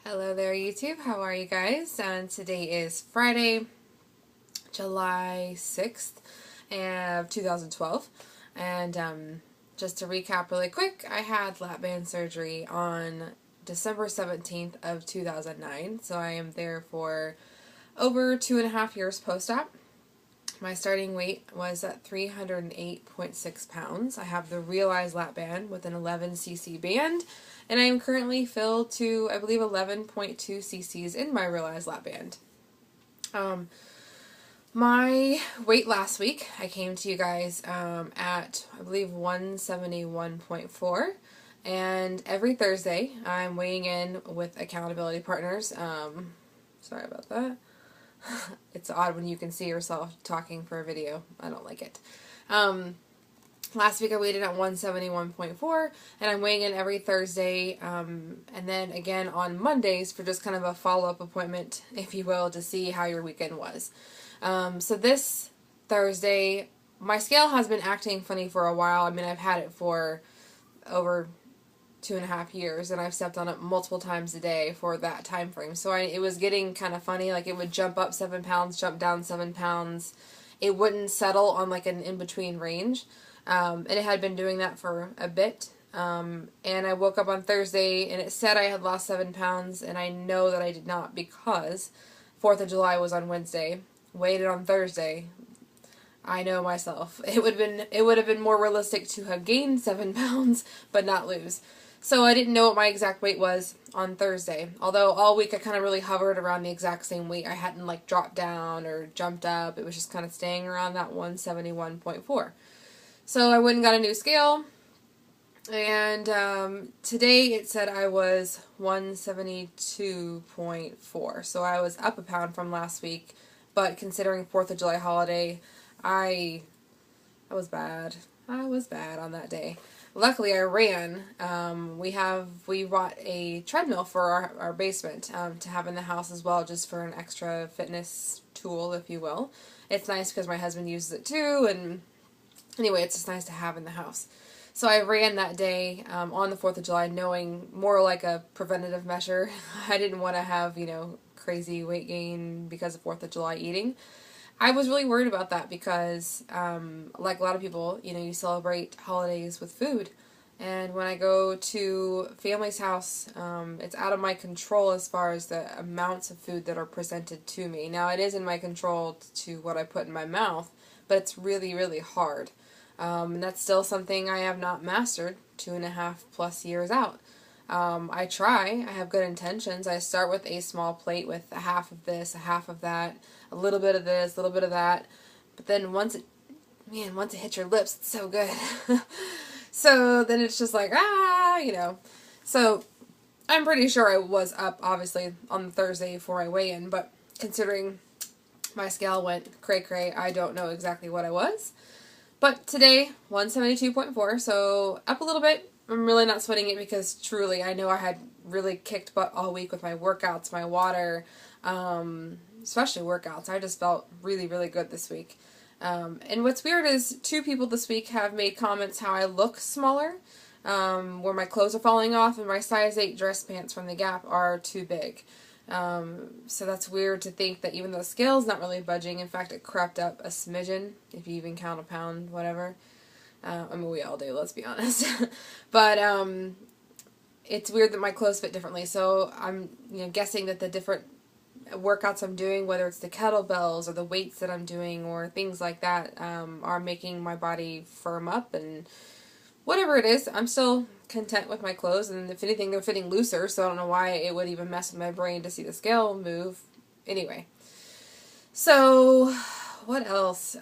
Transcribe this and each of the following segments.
Hello there, YouTube. How are you guys? Today is Friday, July 6th of 2012. And just to recap really quick, I had lap band surgery on December 17th of 2009. So I am there for over 2.5 years post-op. My starting weight was at 308.6 pounds. I have the Realize lap band with an 11cc band, and I am currently filled to, I believe, 11.2 cc's in my Realize lap band. My weight last week, I came to you guys at, I believe, 171.4. And every Thursday, I'm weighing in with accountability partners. Sorry about that. It's odd when you can see yourself talking for a video. I don't like it. Last week I weighed in at 171.4, and I'm weighing in every Thursday, and then again on Mondays for just kind of a follow-up appointment, if you will, to see how your weekend was. So this Thursday, my scale has been acting funny for a while. I mean, I've had it for over 2.5 years, and I've stepped on it multiple times a day for that time frame. So it was getting kind of funny. Like, it would jump up 7 pounds, jump down 7 pounds. It wouldn't settle on like an in-between range. And it had been doing that for a bit. And I woke up on Thursday and it said I had lost 7 pounds, and I know that I did not because 4th of July was on Wednesday. Weighed it on Thursday. I know myself. It would have been more realistic to have gained 7 pounds but not lose. So I didn't know what my exact weight was on Thursday. Although all week I kind of really hovered around the exact same weight. I hadn't like dropped down or jumped up. It was just kind of staying around that 171.4. So I went and got a new scale. And today it said I was 172.4. So I was up a pound from last week. But considering 4th of July holiday, I was bad. I was bad on that day. Luckily, I ran. We bought a treadmill for our basement to have in the house as well, just for an extra fitness tool, if you will. It's nice because my husband uses it too, and anyway, it's just nice to have in the house. So I ran that day on the 4th of July, knowing more like a preventative measure. I didn't want to have, crazy weight gain because of 4th of July eating. I was really worried about that because, like a lot of people, you celebrate holidays with food. And when I go to family's house, it's out of my control as far as the amounts of food that are presented to me. Now, it is in my control to what I put in my mouth, but it's really, really hard. And that's still something I have not mastered 2.5+ years out. I try. I have good intentions. I start with a small plate with a half of this, a half of that, a little bit of this, a little bit of that. But then once it hits your lips, it's so good. So then it's just like, So I'm pretty sure I was up, obviously, on the Thursday before I weigh in. But considering my scale went cray-cray, I don't know exactly what I was. But today, 172.4, so up a little bit. I'm really not sweating it because truly I know I had really kicked butt all week with my workouts, my water, especially workouts. I just felt really, really good this week. And what's weird is 2 people this week have made comments how I look smaller, where my clothes are falling off and my size 8 dress pants from the Gap are too big. So that's weird to think that even though the scale's not really budging, in fact it crept up a smidgen, if you even count a pound, whatever. I mean, we all do, let's be honest. But it's weird that my clothes fit differently. So I'm guessing that the different workouts I'm doing, whether it's the kettlebells or the weights that I'm doing or things like that, are making my body firm up. And whatever it is, I'm still content with my clothes. And if anything, they're fitting looser. So I don't know why it would even mess with my brain to see the scale move. Anyway. So what else?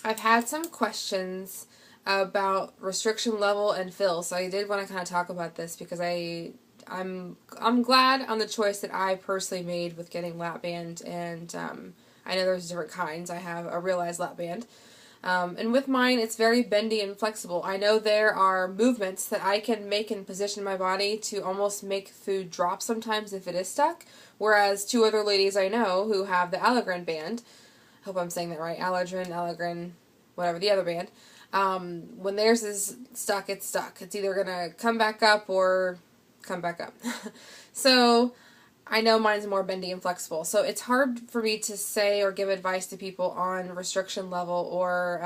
I've had some questions about restriction level and fill, so I did want to kind of talk about this because I'm glad on the choice that I personally made with getting lap band, and I know there's different kinds. I have a Realize lap band, and with mine it's very bendy and flexible. I know there are movements that I can make and position my body to almost make food drop sometimes if it is stuck, whereas 2 other ladies I know who have the Allergan band, hope I'm saying that right, Allergan, whatever, the other band, when theirs is stuck, it's stuck. It's either going to come back up or come back up. So I know mine's more bendy and flexible. So it's hard for me to say or give advice to people on restriction level or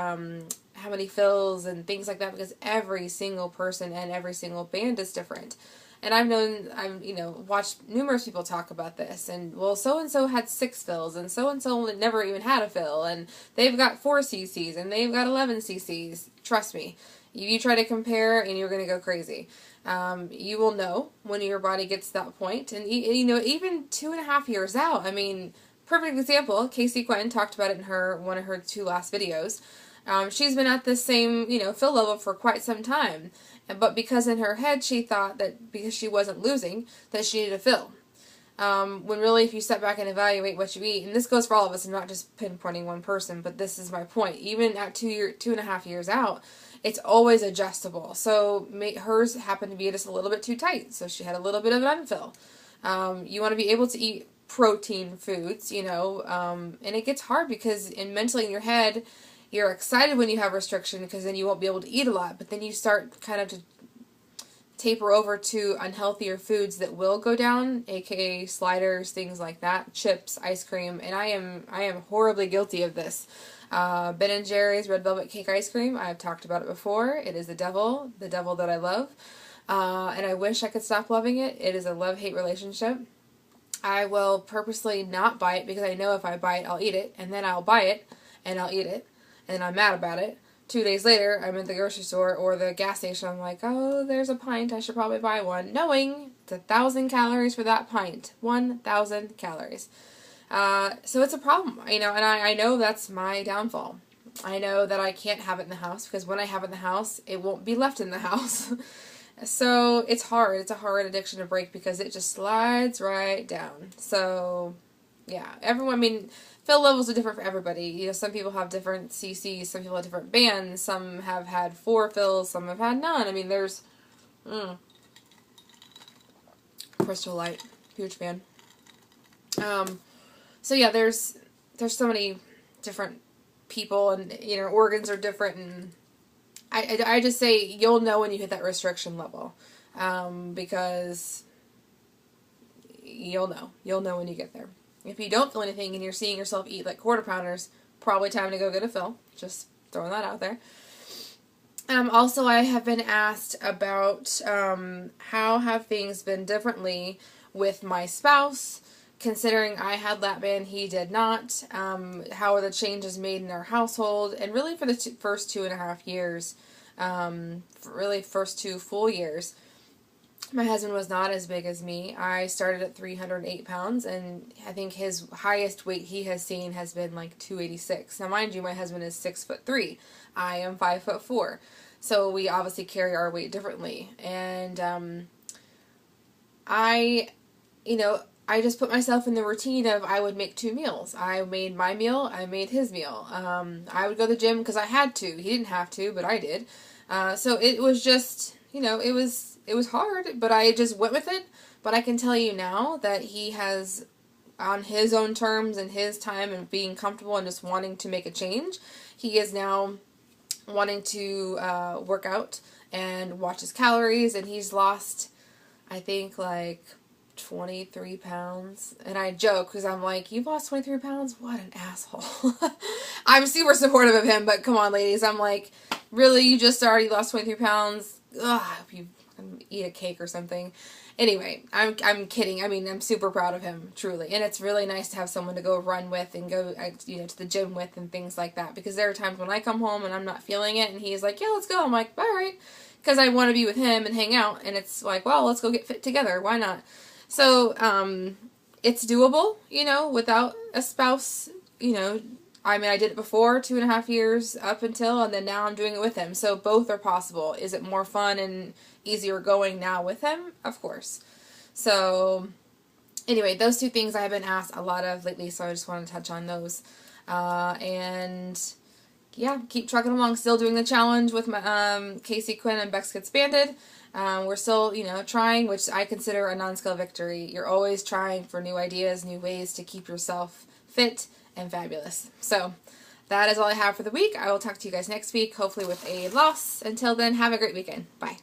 how many fills and things like that, because every single person and every single band is different. And I've watched numerous people talk about this, and well, so-and-so had 6 fills, and so-and-so never even had a fill, and they've got 4 cc's, and they've got 11 cc's. Trust me, you try to compare, and you're going to go crazy. You will know when your body gets to that point, and even 2.5 years out. I mean, perfect example, Casey Quinn talked about it in one of her 2 last videos. She's been at this same, fill level for quite some time. But because in her head she thought that because she wasn't losing, that she needed a fill. When really, if you step back and evaluate what you eat, and this goes for all of us, I'm not just pinpointing one person, but this is my point. Even at 2.5 years out, it's always adjustable. So hers happened to be just a little bit too tight, so she had a little bit of an unfill. You want to be able to eat protein foods, and it gets hard because mentally in your head, you're excited when you have restriction because then you won't be able to eat a lot, but then you start kind of to taper over to unhealthier foods that will go down, aka sliders, things like that, chips, ice cream, and I am horribly guilty of this. Ben & Jerry's Red Velvet Cake Ice Cream, I've talked about it before. It is the devil that I love, and I wish I could stop loving it. It is a love-hate relationship. I will purposely not buy it because I know if I buy it, I'll eat it, and then I'll buy it, and I'll eat it, and I'm mad about it. 2 days later, I'm at the grocery store or the gas station. I'm like, oh, there's a pint. I should probably buy one. Knowing it's 1,000 calories for that pint. 1,000 calories. So it's a problem, and I know that's my downfall. I know that I can't have it in the house because when I have it in the house, it won't be left in the house. So it's hard. It's a hard addiction to break because it just slides right down. So, yeah. Fill levels are different for everybody. Some people have different cc's, some people have different bands, some have had 4 fills, some have had none. There's Crystal Light, huge fan. So yeah, there's so many different people, and organs are different, and I just say you'll know when you hit that restriction level, because you'll know when you get there. If you don't feel anything and you're seeing yourself eat like quarter pounders, probably time to go get a fill. Just throwing that out there. Also, I have been asked about how have things been differently with my spouse, considering I had lap band, he did not. How are the changes made in our household? And really for the first 2.5 years, really first 2 full years, my husband was not as big as me. I started at 308 pounds, and I think his highest weight he has seen has been like 286. Now, mind you, my husband is 6'3". I am 5'4". So we obviously carry our weight differently. And I just put myself in the routine of I would make 2 meals. I made my meal, I made his meal. I would go to the gym because I had to. He didn't have to, but I did. So it was just, it was hard, but I just went with it. But I can tell you now that he has, on his own terms and his time and being comfortable and just wanting to make a change, he is now wanting to work out and watch his calories, and he's lost, I think, like 23 pounds. And I joke because I'm like, you've lost 23 pounds? What an asshole. I'm super supportive of him, but come on, ladies. I'm like, really? You just already lost 23 pounds? Ugh, I hope you eat a cake or something. Anyway, I'm kidding. I'm super proud of him, truly. And it's really nice to have someone to go run with and go, to the gym with and things like that. Because there are times when I come home and I'm not feeling it, and he's like, yeah, let's go. I'm like, all right. Because I want to be with him and hang out. And it's like, well, let's go get fit together. Why not? So, it's doable, without a spouse, I did it before, 2.5 years up until, and then now I'm doing it with him. So both are possible. Is it more fun and easier going now with him? Of course. So anyway, those 2 things I have been asked a lot of lately, so I just want to touch on those. And yeah, keep trucking along. Still doing the challenge with my Casey Quinn and Bex Gets Banded. We're still, trying, which I consider a non-scale victory. You're always trying for new ideas, new ways to keep yourself fit and fabulous. So that is all I have for the week. I will talk to you guys next week, hopefully with a loss. Until then, have a great weekend. Bye.